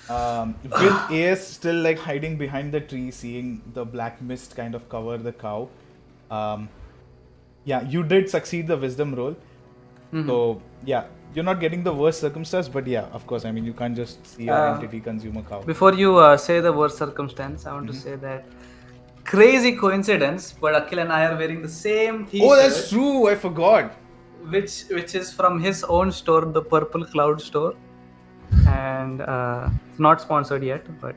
With Aeyes still like hiding behind the tree, seeing the black mist kind of cover the cow. Um, yeah, you did succeed the wisdom roll. So yeah, you're not getting the worst circumstance, but yeah, of course, I mean you can't just see an entity consume a cow. Before you say the worst circumstance, I want to say that crazy coincidence, but Akhil and I are wearing the same T-shirt. Oh, that's true. I forgot. Which is from his own store, the Purple Cloud store, and it's not sponsored yet, but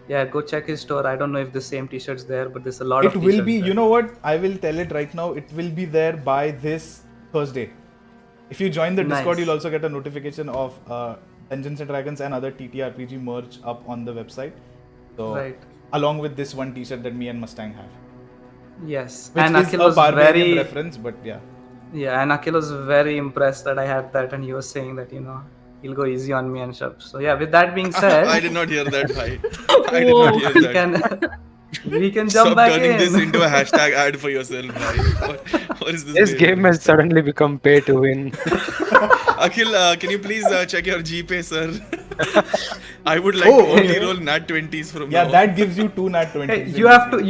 yeah, go check his store. I don't know if the same T-shirts there, but there's a lot of It T-shirts will be. there. You know what? I will tell it right now. It will be there by this Thursday. If you join the Discord, Nice. you'll also get a notification of Dungeons and Dragons and other TTRPG merch up on the website. So, Right. along with this one T-shirt that me and Mustang have, Yes, which and is Akhil a was barbarian very reference, but yeah. yeah, and Akhil was very impressed that I had that, and he was saying that he'll go easy on me and stuff. So yeah, with that being said, I did not hear that, bhai. I did not hear we that. can we can jump Stop back turning in. this into a hashtag ad for yourself, bhai. What is this? This game has suddenly become pay to win. Akhil, can you please check your GPay, sir? I would like to only roll nat 20s from Yeah, now. that gives you 2 nat 20s. Hey,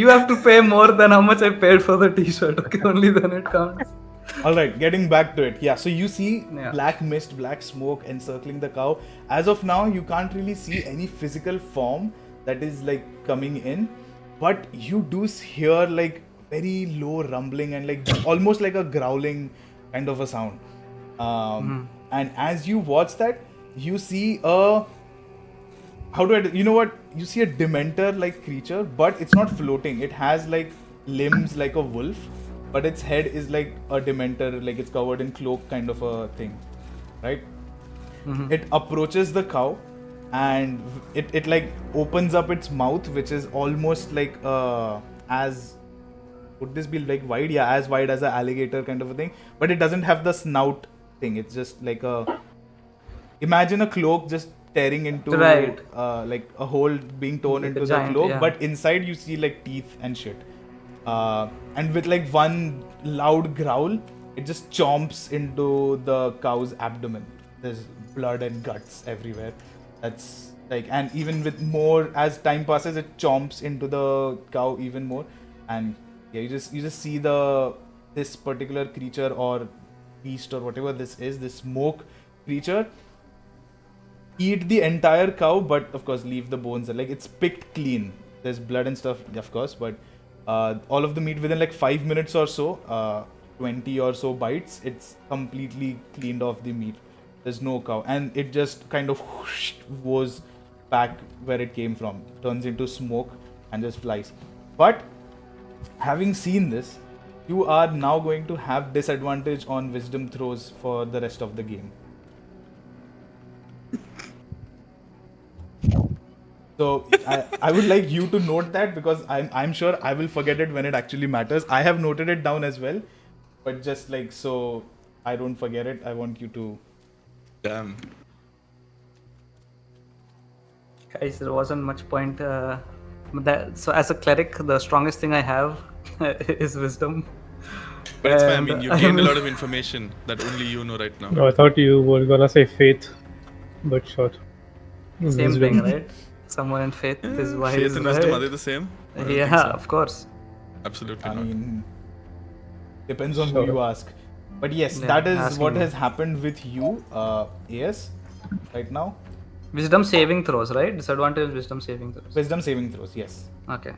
you have to pay more than how much I paid for the T-shirt. Okay, only then it counts. Alright, getting back to it. Yeah, so you see Yeah. black mist, black smoke encircling the cow. As of now, you can't really see any physical form that is like coming in, but you do hear like very low rumbling and like almost like a growling kind of a sound. And as you watch that, you see a you know what? You see a dementor like creature, but it's not floating. It has like limbs like a wolf, but its head is like a dementor, like it's covered in cloak kind of a thing, right? It approaches the cow and it like opens up its mouth, which is almost like as would this be like wide? Yeah, as wide as an alligator kind of a thing, but it doesn't have the snout thing. It's just like imagine a cloak just tearing into Right. like a hole being torn Like a into the giant, cloak, yeah. but inside you see like teeth and shit. And with like one loud growl, it just chomps into the cow's abdomen. There's blood and guts everywhere. That's like, and even with more as time passes, it chomps into the cow even more. And yeah, you just see this particular creature or beast or whatever this is, this smoke creature, eat the entire cow, but of course leave the bones. Like it's picked clean. There's blood and stuff, of course, but all of the meat within like 5 minutes or so, 20 or so bites, it's completely cleaned off the meat. There's no cow, and it just kind of whoosh, goes back where it came from, turns into smoke and just flies. But having seen this, you are now going to have disadvantage on wisdom throws for the rest of the game. So I would like you to note that, because I'm sure I will forget it when it actually matters. I have noted it down as well, but just like so I don't forget it, I want you to. Damn. Guys, there wasn't much point. So as a cleric, the strongest thing I have is wisdom. But it's fine. I And mean, you I gained a will- lot of information that only you know right now. No, I thought you were gonna say faith, but sure. Same Wisdom. thing, right? Someone in faith is wise. Faith and wisdom, are right? they the same? I don't think Yeah, so. of course. Absolutely I not. mean, depends on Sure. who you ask. But yes, Yeah, that is asking what me. has happened with you, Aeyes, right now. Wisdom saving throws, right? Disadvantage wisdom saving throws. Wisdom saving throws, yes. Okay.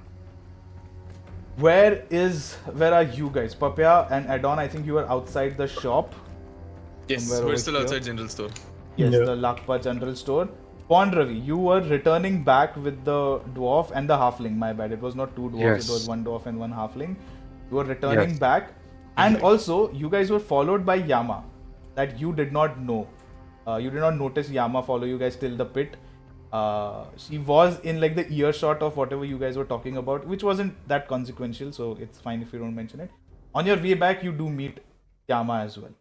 Where are you guys? Papya and Adorn, I think you are outside the shop. Yes, Somewhere we're over still here. outside general store. Yes, Yeah. the Lagpa general store. Pond Ravi, you were returning back with the dwarf and the halfling. My bad, it was not two dwarfs, Yes. it was one dwarf and one halfling. You were returning Yes. back, and also you guys were followed by Yama, that you did not know. You did not notice Yama follow you guys till the pit. She was in like the earshot of whatever you guys were talking about, which wasn't that consequential, so it's fine if you don't mention it. On your way back, you do meet Yama as well.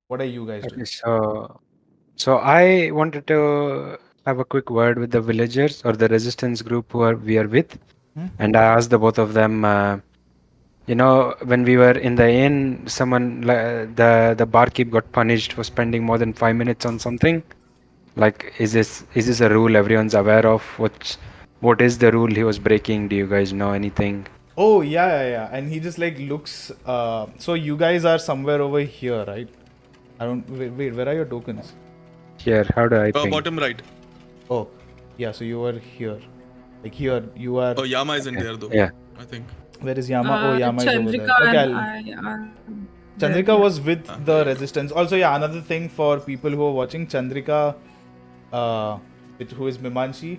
What are you guys doing? Okay, so I wanted to have a quick word with the villagers or the resistance group we are with, and I asked the both of them. When we were in the inn, the barkeep got punished for spending more than 5 minutes on something. Like, is this a rule everyone's aware of? What is the rule he was breaking? Do you guys know anything? Oh yeah. And he just like looks. So you guys are somewhere over here, right? I don't. Wait. Where are your tokens? Here, how do I ping? Bottom right. Oh, yeah. So you are here. Like here, you are. Oh, Yama isn't there though. Yeah. I think. Where is Yama? Oh, Yama is over there. Chandrika Okay, and I'll. I are Chandrika was with the resistance. Also, yeah, another thing for people who are watching, Chandrika, who is Mimanshi,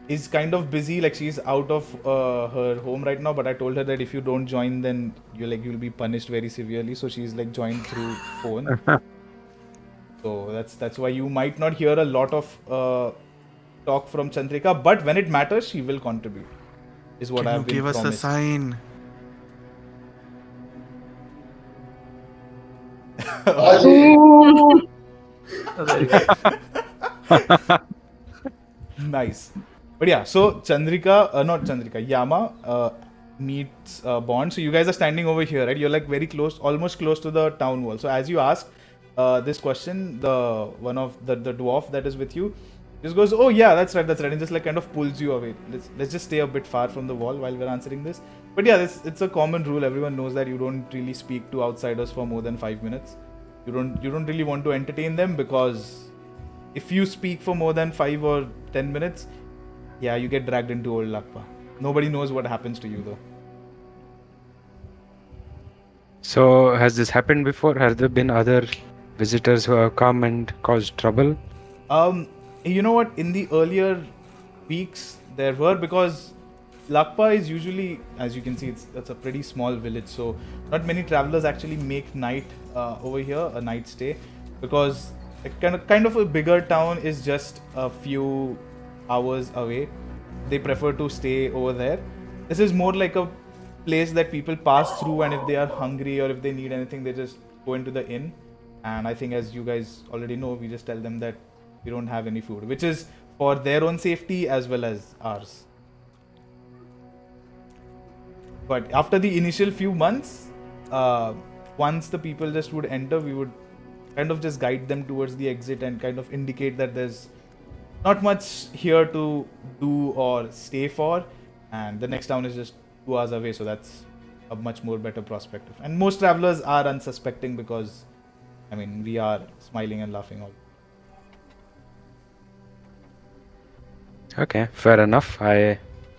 is kind of busy. Like she's out of her home right now. But I told her that if you don't join, then you'll be punished very severely. So she's like joined through phone. So that's why you might not hear a lot of talk from Chandrika. But when it matters, she will contribute. Is what I've been promised. sign? Oh, there you go. Nice. But yeah, so Yama meets Bond. So you guys are standing over here, right? You're like very close, almost close to the town wall. So as you ask this question, the one of the dwarf that is with you just goes, "Oh yeah, that's right," and just like kind of pulls you away. Let's just stay a bit far from the wall while we're answering this. But yeah, it's a common rule. Everyone knows that you don't really speak to outsiders for more than 5 minutes. You don't really want to entertain them, because if you speak for more than 5 or 10 minutes, yeah, you get dragged into old Lagpa. Nobody knows what happens to you though. So, has this happened before? Have there been other visitors who have come and caused trouble? You know what? In the earlier weeks, there were, because Lagpa is usually, as you can see, it's a pretty small village, so not many travelers actually make night over here, a night stay, because a kind of a bigger town is just a few hours away. They prefer to stay over there. This is more like a place that people pass through, and if they are hungry or if they need anything, they just go into the inn. And I think, as you guys already know, we just tell them that we don't have any food, which is for their own safety as well as ours. But after the initial few months, once the people just would enter, we would kind of just guide them towards the exit and kind of indicate that there's not much here to do or stay for, and the next town is just 2 hours away, so that's a much more better perspective. And most travelers are unsuspecting, because I mean, we are smiling and laughing all. Okay, fair enough.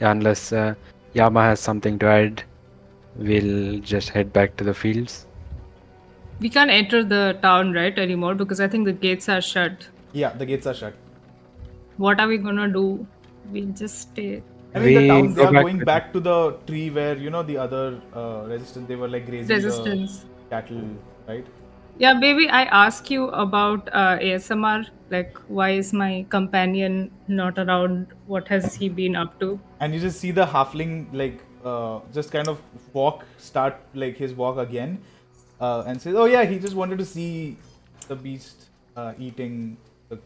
Unless Yama has something to add, we'll just head back to the fields. We can't enter the town, right, anymore, because I think the gates are shut. Yeah, the gates are shut. What are we gonna do? We'll just stay. I mean, the We town, they go are back going to- back to the tree where, the other resistance, they were like grazing Resistance. the cattle, right? Yeah, baby, I ask you about ASMR. Like, why is my companion not around? What has he been up to? And you just see the halfling like just kind of start like his walk again, and says, "Oh yeah, he just wanted to see the beast eating the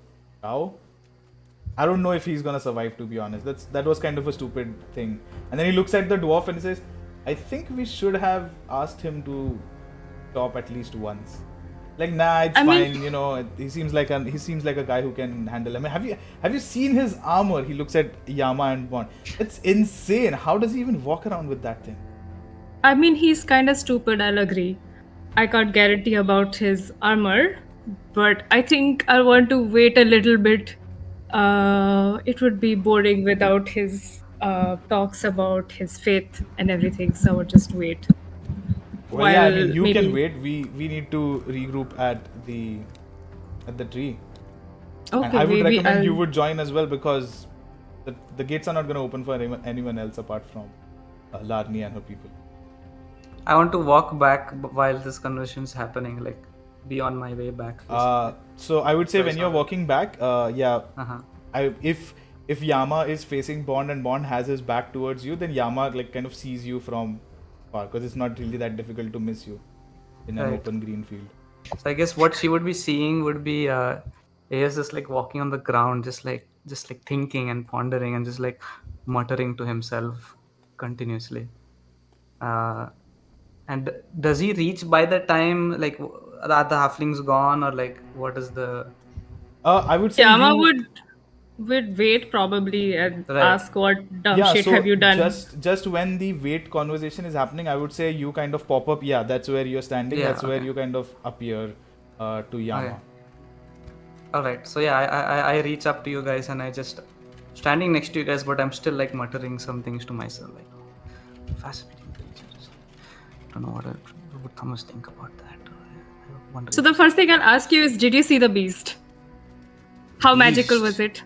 cow." I don't know if he's gonna survive, to be honest. That was kind of a stupid thing. And then he looks at the dwarf and says, "I think we should have asked him to stop at least once." Like, nah, it's I mean- fine. He seems like a guy who can handle. I mean, have you seen his armor? He looks at Yama and Bond. It's insane. How does he even walk around with that thing? I mean, he's kind of stupid, I'll agree. I can't guarantee about his armor, but I think I want to wait a little bit. It would be boring without his talks about his faith and everything, so I would just wait. Well, yeah, I mean, While you can maybe- wait. We need to regroup at the tree. Okay, And I would maybe recommend you I'll- would join as well, because the gates are not going to open for anyone else apart from Larni and her people. I want to walk back while this conversation is happening, like be on my way back. So I would say Sorry, when you're sorry. walking back, Uh-huh. If Yama is facing Bond and Bond has his back towards you, then Yama like kind of sees you from far, because it's not really that difficult to miss you in an Right. open green field. So I guess what she would be seeing would be Aeyes just like walking on the ground, just like thinking and pondering and just like muttering to himself continuously. And does he reach by the time like are the halflings gone, or like what is the I would say Yama you. would wait probably and Right. ask what dumb Yeah, shit so have you done. just when the wait conversation is happening, I would say you kind of pop up. Yeah, that's where you're standing. Yeah, That's where okay. you kind of appear to Yama. Okay. All right. So yeah, I reach up to you guys and I just standing next to you guys, but I'm still like muttering some things to myself, like fascinating creatures. Don't know what would Thomas think about that. I wonder. So the first thing I'll ask you is, did you see the beast? How magical was it?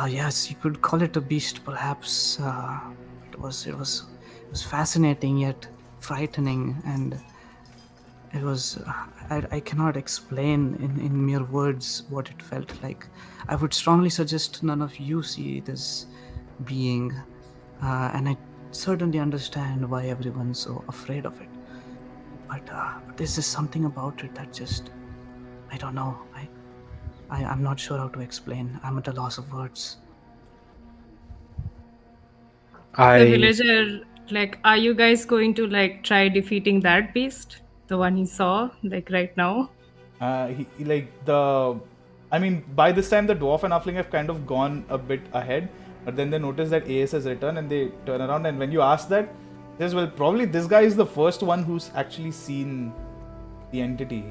Yes, you could call it a beast, perhaps. It was fascinating yet frightening, and it was. I cannot explain in mere words what it felt like. I would strongly suggest none of you see this being, and I certainly understand why everyone's so afraid of it. But there's just something about it that just, I don't know. I'm not sure how to explain. I'm at a loss of words. The villager, like, are you guys going to like try defeating that beast? The one he saw, like right now? He like the. I mean, by this time the dwarf and halfling have kind of gone a bit ahead, but then they notice that Aeyes has returned and they turn around. And when you ask that, says, "Well, probably this guy is the first one who's actually seen the entity.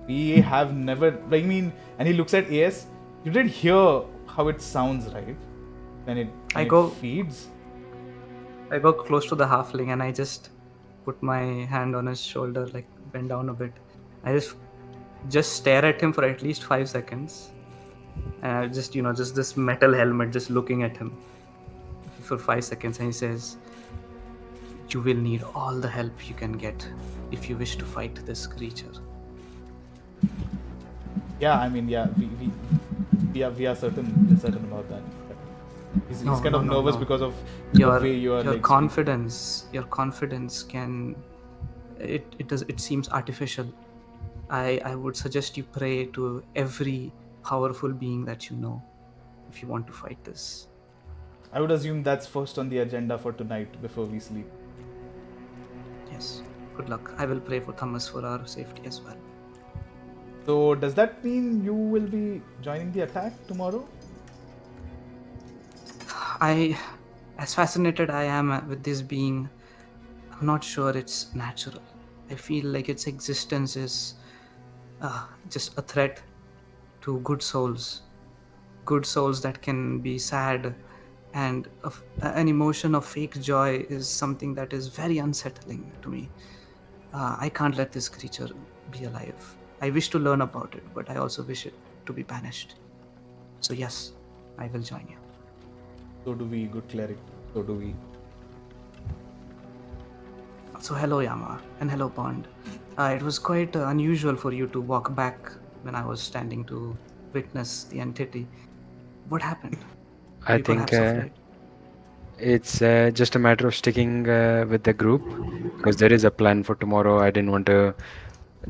We have never." I mean, and he looks at Aeyes. You did hear how it sounds, right? When it feeds. I go close to the halfling and I just put my hand on his shoulder, like bend down a bit. I just stare at him for at least 5 seconds. And I just this metal helmet, just looking at him for 5 seconds. And he says, "You will need all the help you can get if you wish to fight this creature." Yeah, I mean, yeah, we are certain about that. He's kind of nervous because of the way you are. Your confidence. Your confidence can. It seems artificial. I would suggest you pray to every powerful being that you know if you want to fight this. I would assume that's first on the agenda for tonight before we sleep. Yes. Good luck. I will pray for Thomas for our safety as well. So does that mean you will be joining the attack tomorrow? As fascinated I am with this being, I'm not sure it's natural. I feel like its existence is just a threat to good souls that can be sad, and an emotion of fake joy is something that is very unsettling to me. I can't let this creature be alive. I wish to learn about it, but I also wish it to be banished. So yes, I will join you. So do we, good cleric. So do we. So hello Yama, and hello Bond. It was quite unusual for you to walk back when I was standing to witness the entity. What happened? I think it's just a matter of sticking with the group, because there is a plan for tomorrow. I didn't want to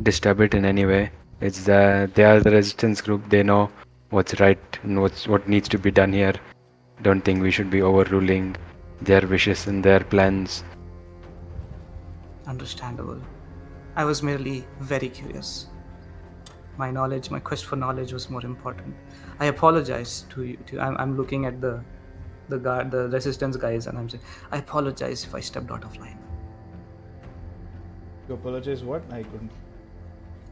disturb it in any way. They are the resistance group. They know what's right and what needs to be done here. Don't think we should be overruling their wishes and their plans. Understandable. I was merely very curious. My quest for knowledge was more important. I apologize to you. I'm looking at the resistance guys, and I'm saying, I apologize if I stepped out of line. You apologize what? I couldn't.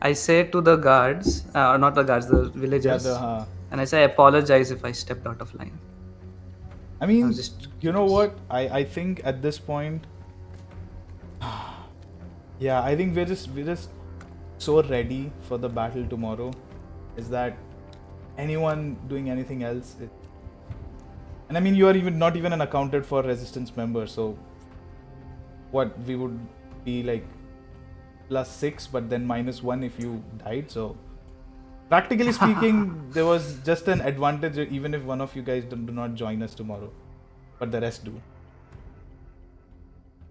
I say to the guards, not the guards, the villagers, and I say, I apologize if I stepped out of line. I mean, you know what? I think at this point, yeah, I think we're just so ready for the battle tomorrow. Is that anyone doing anything else? And I mean, you are not even an accounted for resistance member, so what, we would be like +6, but then -1 if you died. So practically speaking, there was just an advantage even if one of you guys do not join us tomorrow, but the rest do.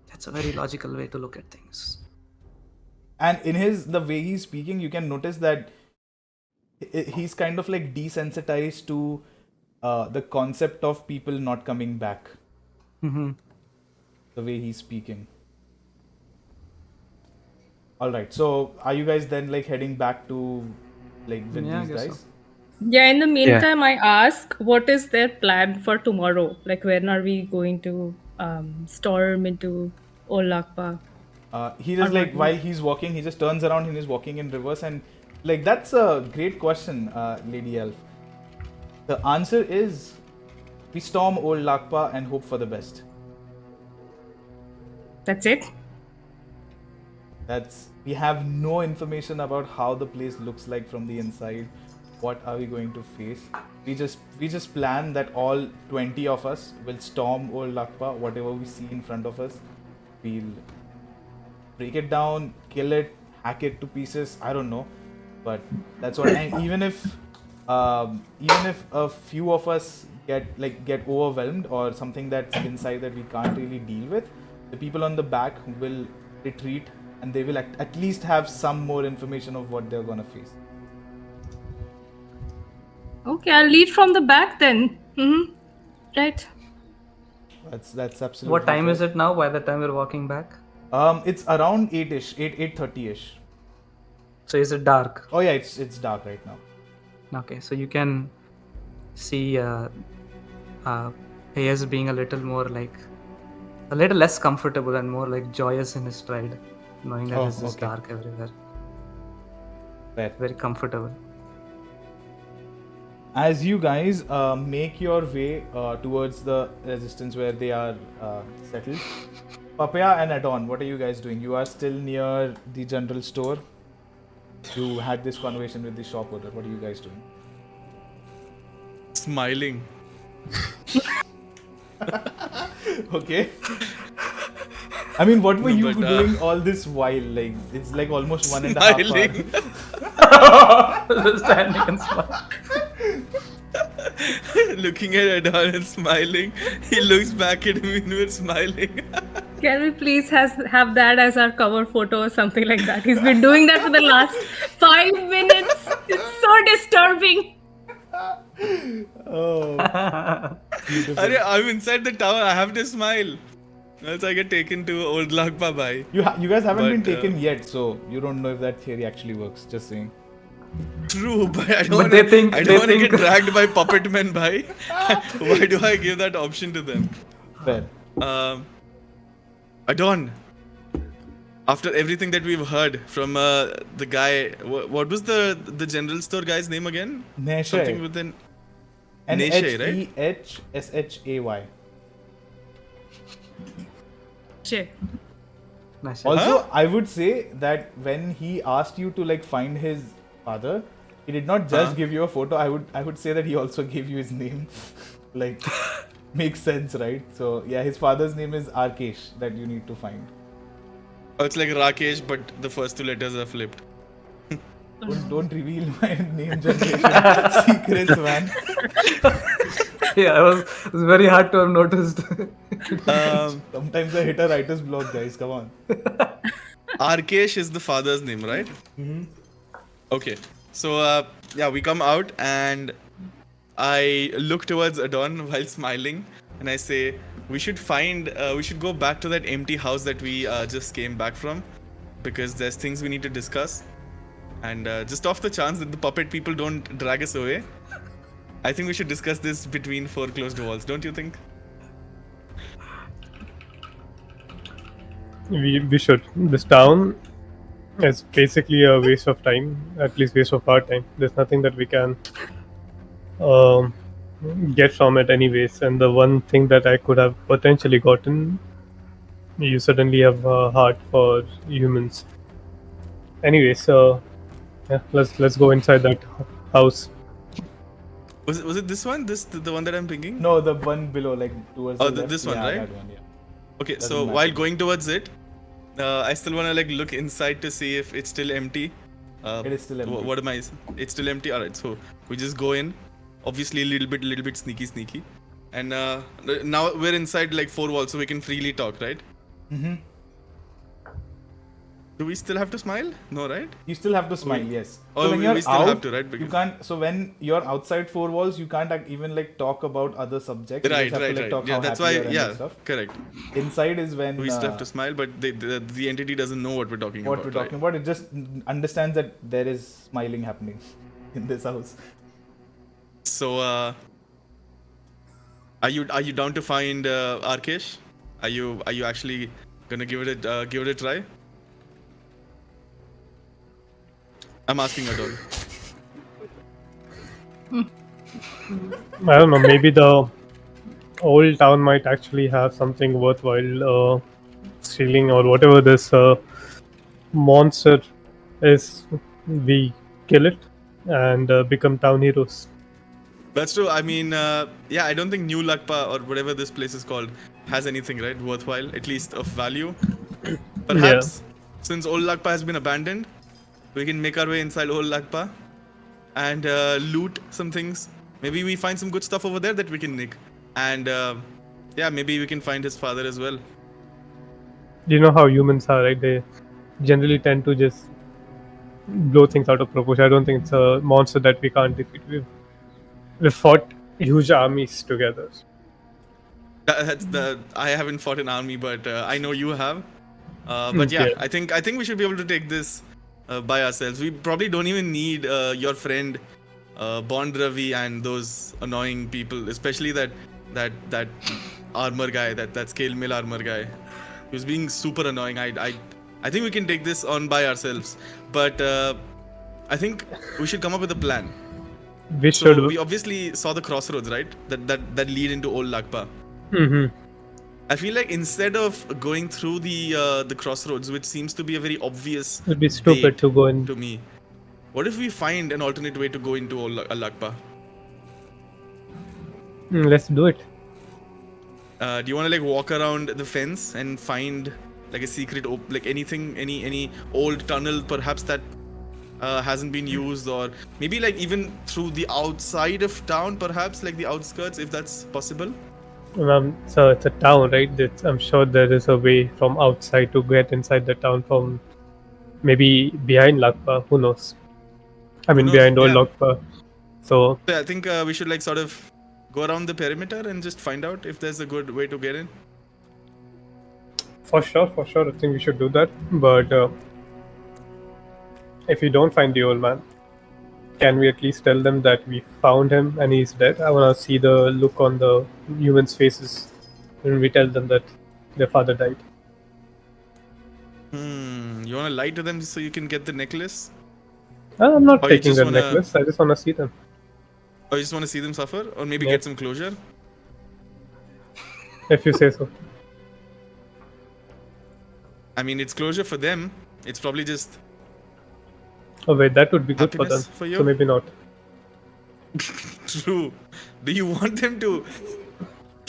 That's a very logical way to look at things. And in the way he's speaking, you can notice that he's kind of like desensitized to the concept of people not coming back. Mm-hmm. The way he's speaking. All right. So are you guys then like heading back to like with these guys? So. Yeah, in the meantime, I ask, what is their plan for tomorrow? Like, when are we going to storm into Old Lagpa? He just Or like what? while he's walking, he just turns around and he's walking in reverse. And like that's a great question, Lady Elf. The answer is we storm Old Lagpa and hope for the best. That's it? We have no information about how the place looks like from the inside. What are we going to face? We just plan that all 20 of us will storm Old Lagpa. Whatever we see in front of us, we'll break it down, kill it, hack it to pieces. I don't know, but that's what. And even if a few of us get overwhelmed or something that's inside that we can't really deal with, the people on the back will retreat and they will at least have some more information of what they're gonna face. Okay, I'll lead from the back then. Right. That's absolutely. What time fair. is it now? By the time we're walking back, It's around 8ish, 8:30ish. so is it dark? Oh yeah, it's dark right now. Okay, so you can see Aeyes being a little less comfortable and more like joyous in his stride, knowing that it's just okay. dark everywhere. Fair. Very comfortable. As you guys make your way towards the resistance where they are settled, Papya and Adorn, what are you guys doing? You are still near the general store. You had this conversation with the shop owner. What are you guys doing? Smiling. Okay. I mean, what were No, you but, doing all this while? Like, it's like almost 1.5 hours. Smiling. Standing and smiling. Looking at Adorn and smiling. He looks back at me and we're smiling. Can we please have that as our cover photo or something like that? He's been doing that for the last 5 minutes. It's so disturbing. Oh, beautiful. Arey, I'm inside the tower. I have to smile. Else I get taken to Old Lagpa by. You guys haven't been But, taken yet, so you don't know if that theory actually works. Just saying. True, but I don't But wanna, they think- I they don't want to think- get dragged by puppet men by. Why do I give that option to them? Fair. Adorn, after everything that we've heard from the guy, what was the general store guy's name again? Something Neshay. with an Neshay, right? Nehshay. Che. Nice. Also, I would say that when he asked you to like find his father, he did not just give you a photo. I would say that he also gave you his name. Like, makes sense, right? So yeah, his father's name is Arkesh that you need to find. Oh, it's like Rakesh, but the first two letters are flipped. Don't reveal my name generation secrets, man. Yeah, it was very hard to have noticed. Sometimes I hit a writer's block, guys. Come on. Arkesh is the father's name, right? Okay. So yeah, we come out and I look towards Adorn while smiling and I say, we should go back to that empty house that we just came back from because there's things we need to discuss. And just off the chance that the puppet people don't drag us away, I think we should discuss this between four closed walls, don't you think? We should. This town is basically a waste of time, at least waste of our time. There's nothing that we can get from it anyways. And the one thing that I could have potentially gotten, you suddenly have a heart for humans. Anyway, so yeah, let's go inside that house. Was it this one? The one that I'm thinking? No, the one below, like towards the left. This one, Yeah, right? that one, yeah. Okay, Doesn't so matter. while going towards it, I still wanna like look inside to see if it's still empty. It is still empty. What am I? It's still empty. Alright, so we just go in. Obviously, a little bit sneaky, and now we're inside like four walls, so we can freely talk, right? Mm-hmm. Do we still have to smile? No, right? You still have to smile, yes. Oh, when we you're still out, have to, right? you Because- can't. So when you're outside four walls, you can't even like talk about other subjects. You Right. just have to, like, talk Yeah, how that's happy why. you are and Yeah, stuff. correct. Inside is when We still have to smile, but the entity doesn't know what we're talking what about. we're talking about. It just understands that there is smiling happening in this house. So, are you down to find Arkesh? Are you actually gonna give it a try? I'm asking Adorn. I don't know. Maybe the old town might actually have something worthwhile stealing or whatever this monster is. We kill it and become town heroes. That's true. I mean, yeah, I don't think New Lagpa or whatever this place is called has anything, right, worthwhile, at least of value. Perhaps, since Old Lagpa has been abandoned, we can make our way inside Old Lagpa and loot some things. Maybe we find some good stuff over there that we can nick. And yeah, maybe we can find his father as well. You know how humans are, right? They generally tend to just blow things out of proportion. I don't think it's a monster that we can't defeat. We've fought huge armies together. I haven't fought an army, but I know you have. But yeah, Yeah. I think we should be able to take this by ourselves. We probably don't even need your friend Bond Ravi and those annoying people, especially that armor guy, that scale mill armor guy. He was being super annoying. I think we can take this on by ourselves, but I think we should come up with a plan. We So should. we obviously saw the crossroads, right? That lead into Old Lagpa. Mm-hmm. I feel like instead of going through the crossroads, which seems to be a very obvious It'd be stupid bait to go in. to me, what if we find an alternate way to go into Old Lagpa? Let's do it. Do you want to like walk around the fence and find like a secret, like anything, any old tunnel perhaps that hasn't been used, or maybe like even through the outside of town, perhaps like the outskirts, if that's possible? So it's a town, right? I'm sure there is a way from outside to get inside the town from maybe behind Lagpa. Who knows? I mean, knows? behind Old Yeah. Lagpa. So So I think we should like sort of go around the perimeter and just find out if there's a good way to get in. for sure, I think we should do that. But if we don't find the old man, can we at least tell them that we found him and he's dead? I want to see the look on the humans' faces when we tell them that their father died. You want to lie to them so you can get the necklace? I'm not Or you taking just the wanna- necklace. I just want to see them. Or you just want to see them suffer? Or maybe Yeah. get some closure? If you say so. I mean, it's closure for them. It's probably just Oh wait, that would be good for them. Happiness for you? So maybe not. true. Do you want them to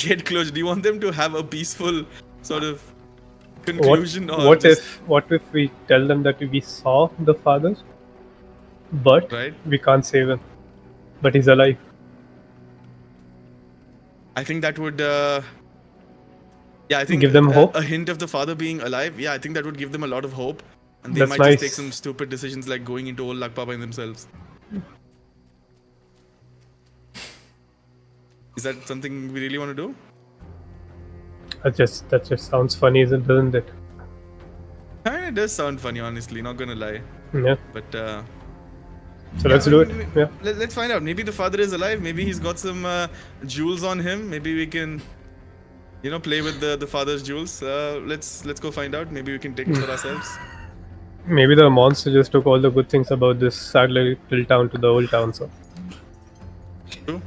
get closure? Do you want them to have a peaceful sort of conclusion? or What just, if we tell them that we saw the father, but Right? we can't save him, but he's alive? I think that would... yeah, I think Give them hope? a hint of the father being alive. Yeah, I think that would give them a lot of hope. And they That's might nice. just take some stupid decisions like going into Old Lagpa by themselves. Is that something we really want to do? That just sounds funny, doesn't it? I mean, it does sound funny, honestly, not gonna lie. Yeah. But So let's do it. Yeah. Let's find out. Maybe the father is alive. Maybe he's got some jewels on him. Maybe we can, play with the father's jewels. Let's go find out. Maybe we can take it for ourselves. Maybe the monster just took all the good things about this sad little town to the old town. So True.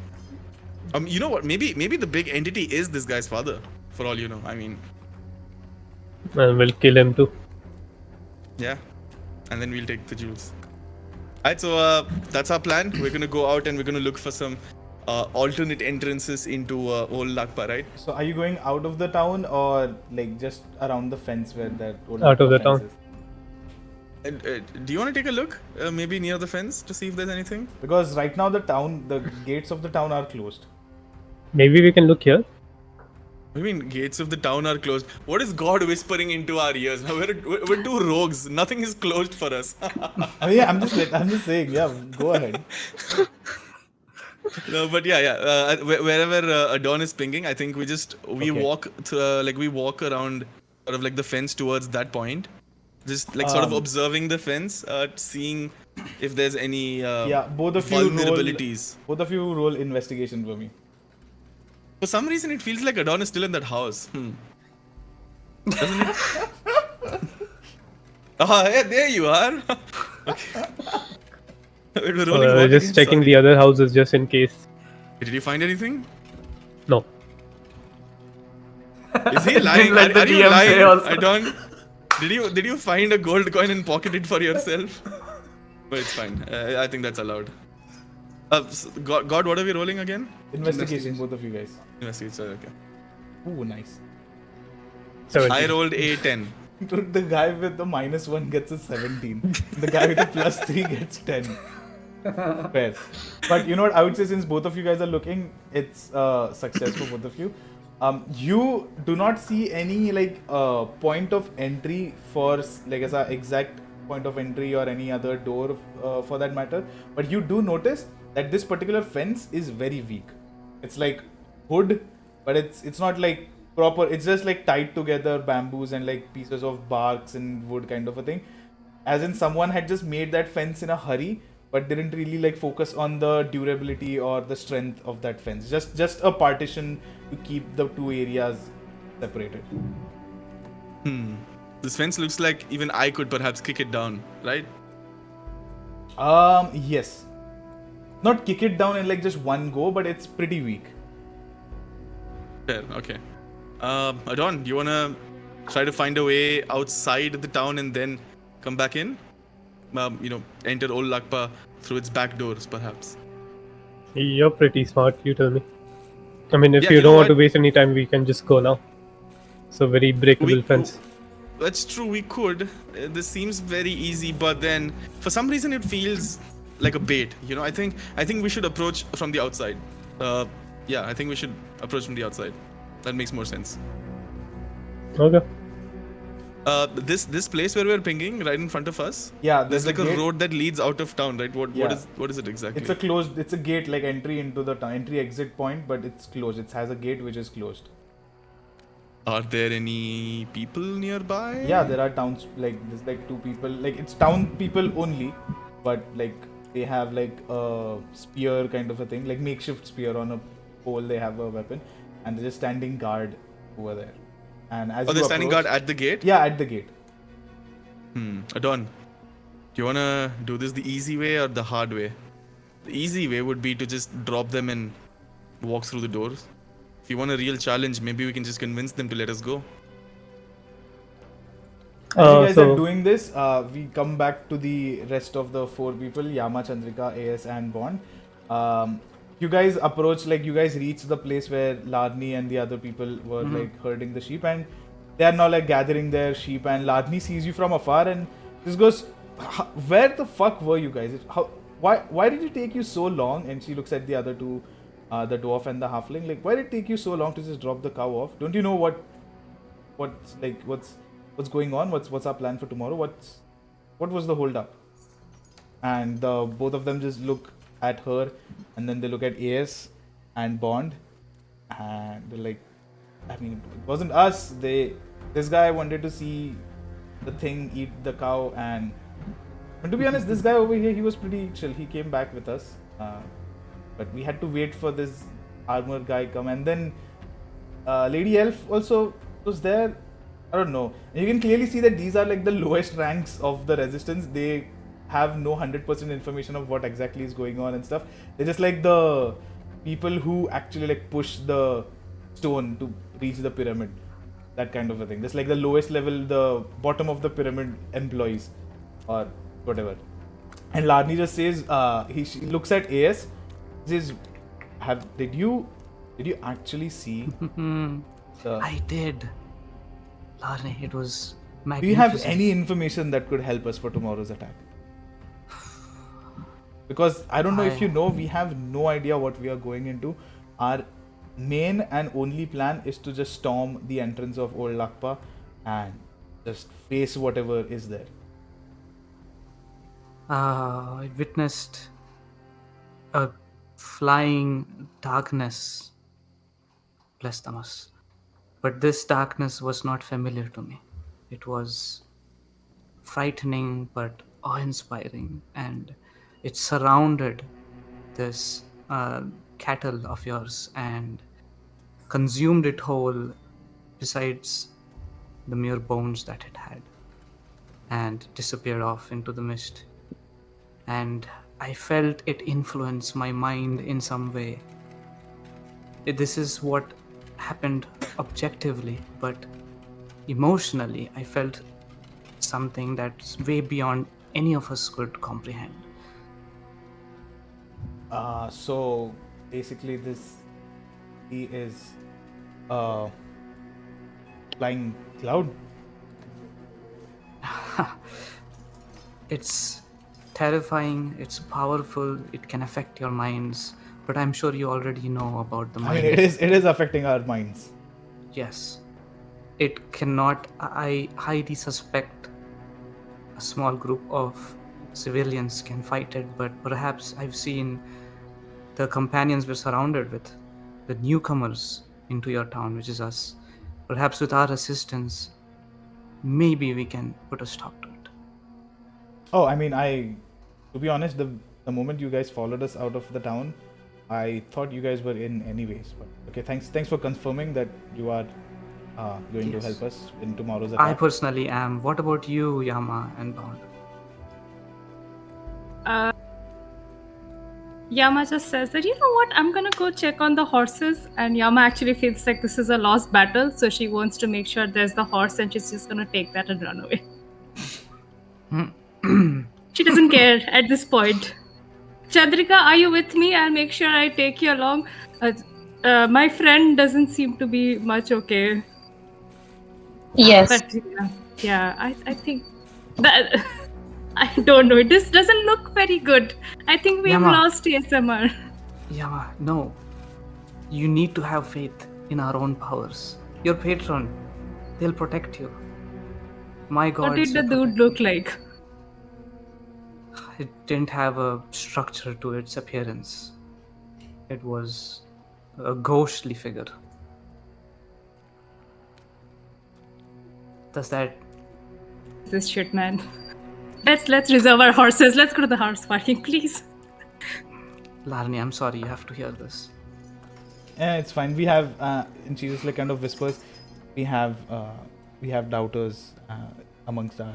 You know what? Maybe the big entity is this guy's father. For all you know. I mean, and we'll kill him too. yeah. And then we'll take the jewels. Alright, so that's our plan. We're gonna go out and we're gonna look for some alternate entrances into Old Lagpa, right? So are you going out of the town or like just around the fence where that old Out of the fence town. is? And, do you want to take a look? Maybe near the fence to see if there's anything? Because right now the gates of the town are closed. Maybe we can look here. I mean, gates of the town are closed. What is God whispering into our ears? We're two rogues. Nothing is closed for us. Oh yeah, I'm just saying. Yeah, go ahead. No, but yeah. Wherever Adorn is pinging, I think we Okay. walk to, we walk around sort of like the fence towards that point, Just like sort of observing the fence, seeing if there's any Yeah, both of you vulnerabilities. roll investigation for me. For some reason, it feels like Adorn is still in that house. Doesn't it? Hey, there you are. Okay. Wait, we're rolling what Just again? checking Sorry. the other houses just in case. Did you find anything? No. Is he lying? Let the Are you DM say lying? also. I don't. Did you find a gold coin and pocket it for yourself? But it's fine. I think that's allowed. God, what are we rolling again? Investigation, both of you guys. Investigation. Okay. Ooh, nice. 17. I rolled a 10. Dude, the guy with the -1 gets a 17. The guy with the +3 gets 10. Fair. But you know what? I would say since both of you guys are looking, it's success for both of you. You do not see any point of entry for like as a exact point of entry or any other door for that matter. But you do notice that this particular fence is very weak. It's like wood, but it's not like proper. It's just like tied together bamboos and like pieces of barks and wood kind of a thing. As in someone had just made that fence in a hurry, but didn't really like focus on the durability or the strength of that fence. Just a partition to keep the two areas separated. This fence looks like even I could perhaps kick it down, right? Yes. Not kick it down in like just one go, but it's pretty weak. Fair. Okay. Adorn, do you wanna try to find a way outside the town and then come back in? Enter Old Lagpa through its back doors, perhaps. You're pretty smart, you tell me. I mean, if Yeah, you you know don't want to what? waste any time, we can just go now. It's a very breakable fence. That's true. We could. This seems very easy, but then for some reason it feels like a bait. I think we should approach from the outside. I think we should approach from the outside. That makes more sense. Okay. This place where we're pinging right in front of us. Yeah, There's like a gate. road that leads out of town, right? What Yeah. is it exactly? It's a gate like entry into the town, entry exit point, but it's closed. It has a gate which is closed. Are there any people nearby? Yeah, there are towns there's like two people. Like it's town people only, but like they have like a spear kind of a thing, like makeshift spear on a pole. They have a weapon, and they're just standing guard over there. And as They're standing guard at the gate? Yeah, at the gate. Adorn, do you wanna do this the easy way or the hard way? The easy way would be to just drop them and walk through the doors. If you want a real challenge, maybe we can just convince them to let us go. As you guys are doing this, we come back to the rest of the four people: Yama, Chandrika, Aeyes, and Bond. You guys approach, you guys reach the place where Ladni and the other people were herding the sheep, and they are now gathering their sheep. And Ladni sees you from afar and just goes, "Where the fuck were you guys? Why did it take you so long?" And she looks at the other two, the dwarf and the halfling. Why did it take you so long to just drop the cow off? Don't you know what's going on? What's our plan for tomorrow? What was the hold up? And both of them just look at her, and then they look at Aeyes and Bond, and they're like, I mean, it wasn't us. This guy wanted to see the thing eat the cow, and to be honest, this guy over here, he was pretty chill. He came back with us, but we had to wait for this armor guy come, and then Lady Elf also was there. I don't know. You can clearly see that these are the lowest ranks of the resistance. They have no 100% information of what exactly is going on and stuff. They're just the people who actually push the stone to reach the pyramid, that kind of a thing. Just the lowest level, the bottom of the pyramid employees or whatever. And Ladni just says, she looks at Aeyes, says, did you actually see I did. Larne, it was magnificent. Do you have any information that could help us for tomorrow's attack? Because I don't know if you know, we have no idea what we are going into. Our main and only plan is to just storm the entrance of Old Lagpa and just face whatever is there. I witnessed a flying darkness. Bless Tamas. But this darkness was not familiar to me. It was frightening but awe-inspiring, and it surrounded this cattle of yours and consumed it whole, besides the mere bones that it had, and disappeared off into the mist. And I felt it influence my mind in some way. This is what happened objectively, but emotionally, I felt something that's way beyond any of us could comprehend. So basically, he is a flying cloud. It's terrifying, it's powerful, it can affect your minds, but I'm sure you already know about the I mind. mean, it is affecting our minds. Yes. It cannot. I highly suspect a small group of civilians can fight it, but perhaps I've seen the companions we're surrounded with, the newcomers into your town, which is us. Perhaps with our assistance, maybe we can put a stop to it. Oh, I mean, to be honest, the moment you guys followed us out of the town, I thought you guys were in anyways. But okay, thanks for confirming that you are going to Yes. help us in tomorrow's I attack. personally am. What about you, Yama and Bond? Yama just says that, you know what, I'm gonna go check on the horses. And Yama actually feels like this is a lost battle, so she wants to make sure there's the horse and she's just gonna take that and run away. She doesn't care at this point. Chandrika, are you with me? I'll make sure I take you along. My friend doesn't seem to be much okay. Yes. But yeah, I think that I don't know. This doesn't look very good. I think we've Yama. lost ASMR. Yama, no. You need to have faith in our own powers. Your patron, they'll protect you. My God. What did the dude look like? It didn't have a structure to its appearance. It was a ghostly figure. Does that... This shit, man. Let's reserve our horses. Let's go to the horse parking, please. Larni, I'm sorry, you have to hear this. Yeah, it's fine. We have, and she just like kind of whispers, we have doubters amongst our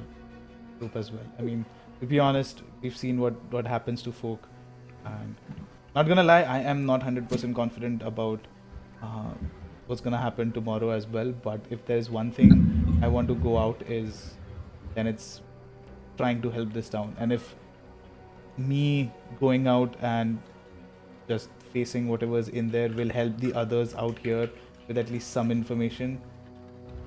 group as well. I mean, to be honest, we've seen what happens to folk, and not gonna lie, I am not 100% confident about what's gonna happen tomorrow as well. But if there's one thing I want to go out is, then it's trying to help this town. And if me going out and just facing whatever's in there will help the others out here with at least some information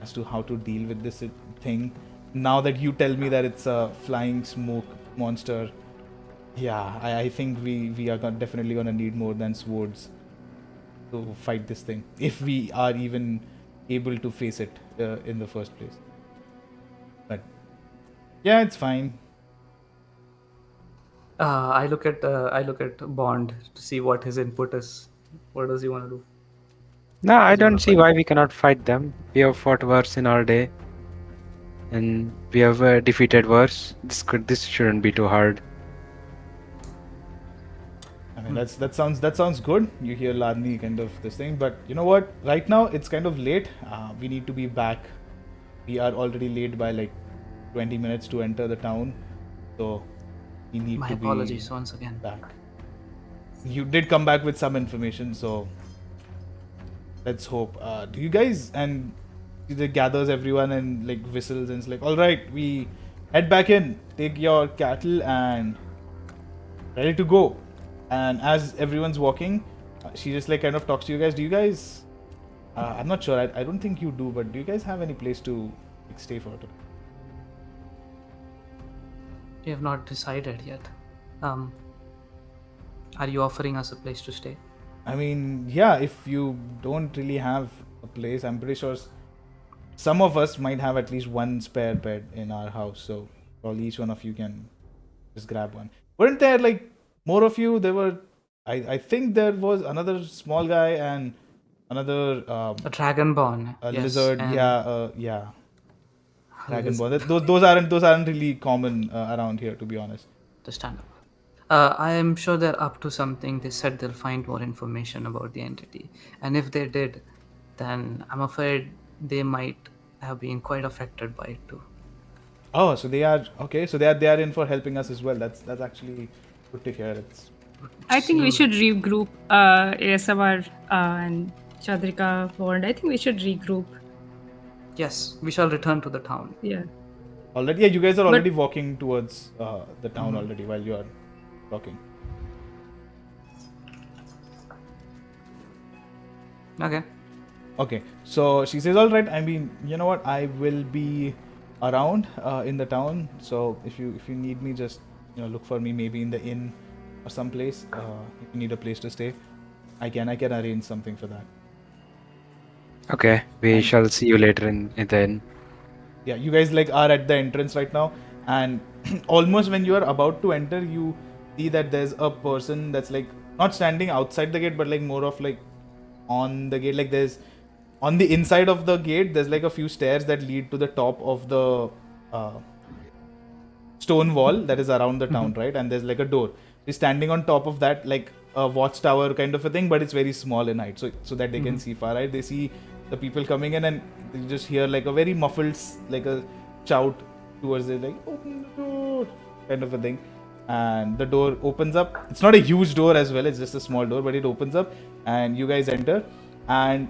as to how to deal with this thing. Now that you tell me that it's a flying smoke monster, yeah, I think we are definitely gonna need more than swords to fight this thing, if we are even able to face it in the first place. But yeah, it's fine. I look at Bond to see what his input is. What does he want to do? No, I Does he don't wanna see fight? why we cannot fight them. We have fought wars in our day, and we have defeated wars. This shouldn't be too hard. I mean, that sounds good. You hear Ladni kind of this thing, but you know what? Right now it's kind of late. We need to be back. We are already late by like 20 minutes to enter the town, so we need My to apologies be once again. back. You did come back with some information, so let's hope. Do you guys, and he gathers everyone and like whistles and it's like, all right, we head back in, take your cattle and ready to go. And as everyone's walking, she just like kind of talks to you guys. Do you guys? I'm not sure. I don't think you do, but do you guys have any place to like, stay for today? We have not decided yet. Are you offering us a place to stay? I mean, yeah. If you don't really have a place, I'm pretty sure some of us might have at least one spare bed in our house. So probably each one of you can just grab one. Weren't there like more of you? There were. I think there was another small guy and another A dragonborn. a yes, lizard. and Yeah. Dragonborn. Those aren't really common around here, to be honest. Understandable. I am sure they're up to something. They said they'll find more information about the entity. And if they did, then I'm afraid they might have been quite affected by it too. Oh, so they are okay. So they are in for helping us as well. That's actually good to hear. It's I think we should regroup ASMR and Chandrika bond. I think we should regroup. Yes, we shall return to the town. Yeah. already. Yeah, you guys are already walking towards the town already while you are talking. Okay. Okay, so she says, "All right. I mean, you know what? I will be around in the town. So if you need me, just look for me maybe in the inn or someplace. If you need a place to stay, I can arrange something for that. Okay, we shall see you later in the inn. Yeah, you guys are at the entrance right now, and almost when you are about to enter, you see that there's a person that's not standing outside the gate, but more of on the gate. There's on the inside of the gate, there's a few stairs that lead to the top of the stone wall that is around the town, right? And there's a door. He's standing on top of that, a watchtower kind of a thing, but it's very small in height, so that they can see far. Right? They see the people coming in, and you just hear a very muffled, a shout towards it, open the door, kind of a thing. And the door opens up. It's not a huge door as well. It's just a small door, but it opens up, and you guys enter. And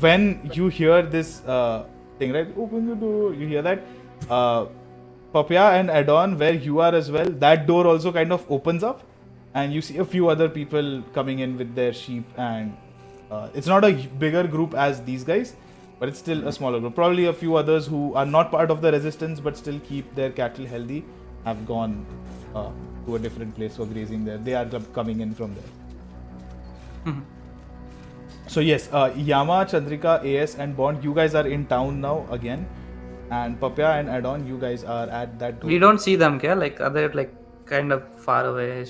when you hear this thing, right? Open the door. You hear that. Papya and Adorn, where you are as well, that door also kind of opens up, and you see a few other people coming in with their sheep, and it's not a bigger group as these guys, but it's still a smaller group. Probably a few others who are not part of the resistance but still keep their cattle healthy have gone to a different place for grazing there. They are coming in from there. So yes, Yama, Chandrika, Aeyes, and Bond, you guys are in town now again. And Papya and Adorn, you guys are at that door. We don't see them, kya? Are they kind of far away?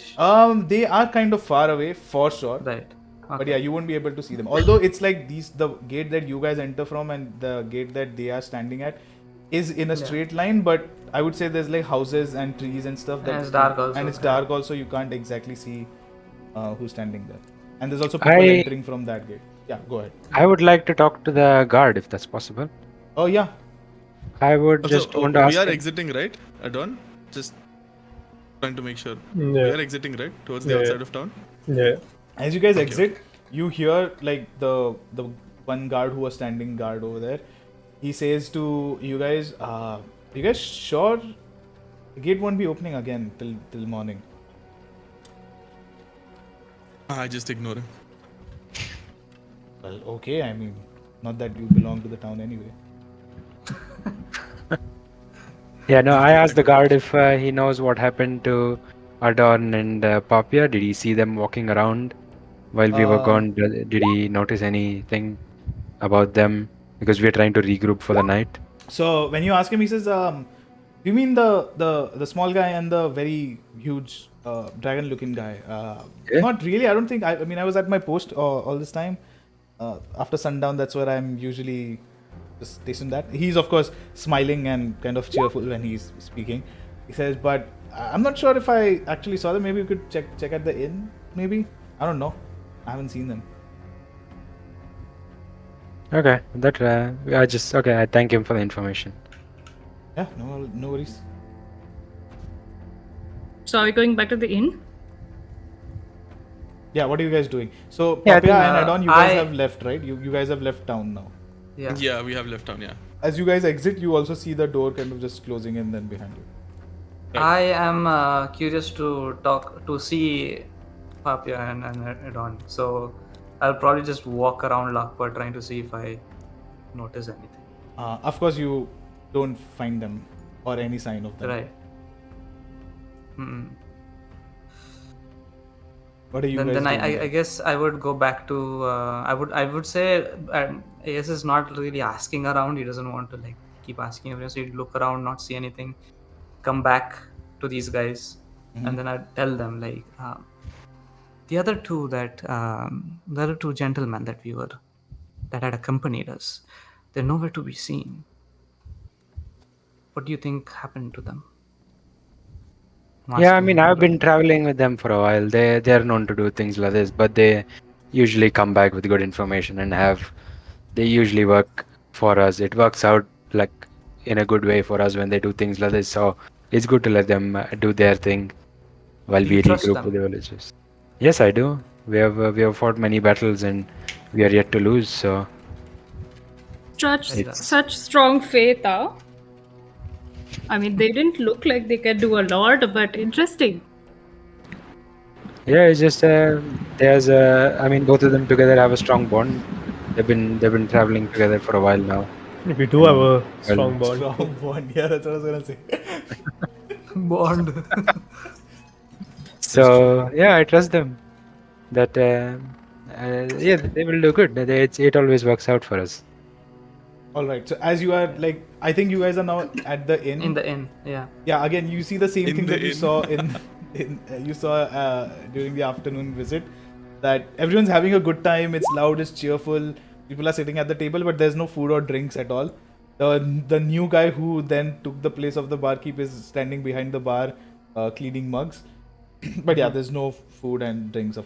They are kind of far away for sure. Right. Okay. But yeah, you won't be able to see them. Although it's the gate that you guys enter from and the gate that they are standing at is in a straight line, but I would say there's houses and trees and stuff. And it's dark also. And it's dark also. You can't exactly see who's standing there. And there's also people entering from that gate. Yeah, go ahead. I would like to talk to the guard if that's possible. Oh yeah. I would just want to ask. We are exiting, right, Adorn? Just trying to make sure. Yeah. We are exiting, right, towards the outside of town. Yeah. As you guys exit, you hear the one guard who was standing guard over there. He says to you guys, "You guys sure the gate won't be opening again till morning?" I just ignore him. Well, okay. I mean, not that you belong to the town anyway. Yeah, no, I asked the guard if he knows what happened to Adorn and Papya. Did he see them walking around while we were gone? Did he notice anything about them? Because we are trying to regroup for the night. So when you ask him, he says, "You mean the small guy and the very huge dragon-looking guy?" Yeah. Not really. I don't think. I mean, I was at my post all this time. After sundown, that's where I'm usually just stationed at. He's of course smiling and kind of cheerful when he's speaking. He says, "But I'm not sure if I actually saw them. Maybe we could check at the inn. Maybe I don't know. I haven't seen them." Okay, I thank him for the information. Yeah, no worries. So are we going back to the inn? Yeah, what are you guys doing? So Yeah, I Papya think, and Adorn, you guys have left, right? You guys have left town now. Yeah. Yeah, we have left town, yeah. As you guys exit, you also see the door kind of just closing in then behind you. I am curious to see Papya and Adorn. So I'll probably just walk around Lagpa trying to see if I notice anything. Of course, you don't find them or any sign of them. Right. Mm. What are you guys Then doing? I guess I would go back to I would say Aeyes is not really asking around. He doesn't want to keep asking everyone. So he'd look around, not see anything, come back to these guys, and then I'd tell them the other two gentlemen that had accompanied us, they're nowhere to be seen. What do you think happened to them? Yeah, I Mazdman. mean, I've been traveling with them for a while. They're known to do things like this, but they usually come back with good information and they usually work for us. It works out like in a good way for us when they do things like this. So it's good to let them do their thing while Do you we trust regroup them? with the villagers. Yes, I do. We have fought many battles and we are yet to lose. So Such strong faith, huh? I mean, they didn't look like they can do a lot, but interesting. yeah, it's just I mean, both of them together have a strong bond. They've been traveling together for a while now. We do have a strong bond. Strong one. Yeah, that's what I was gonna say. Bond. So yeah, I trust them. That yeah, they will do good. It always works out for us. All right. So as you are like, I think you guys are now at the inn. In the inn, yeah. Yeah. Again, you see the same In thing the that you inn. saw you saw during the afternoon visit. That everyone's having a good time. It's loud. It's cheerful. People are sitting at the table, but there's no food or drinks at all. The new guy who then took the place of the barkeep is standing behind the bar, cleaning mugs. But yeah, there's no food and drinks, of course.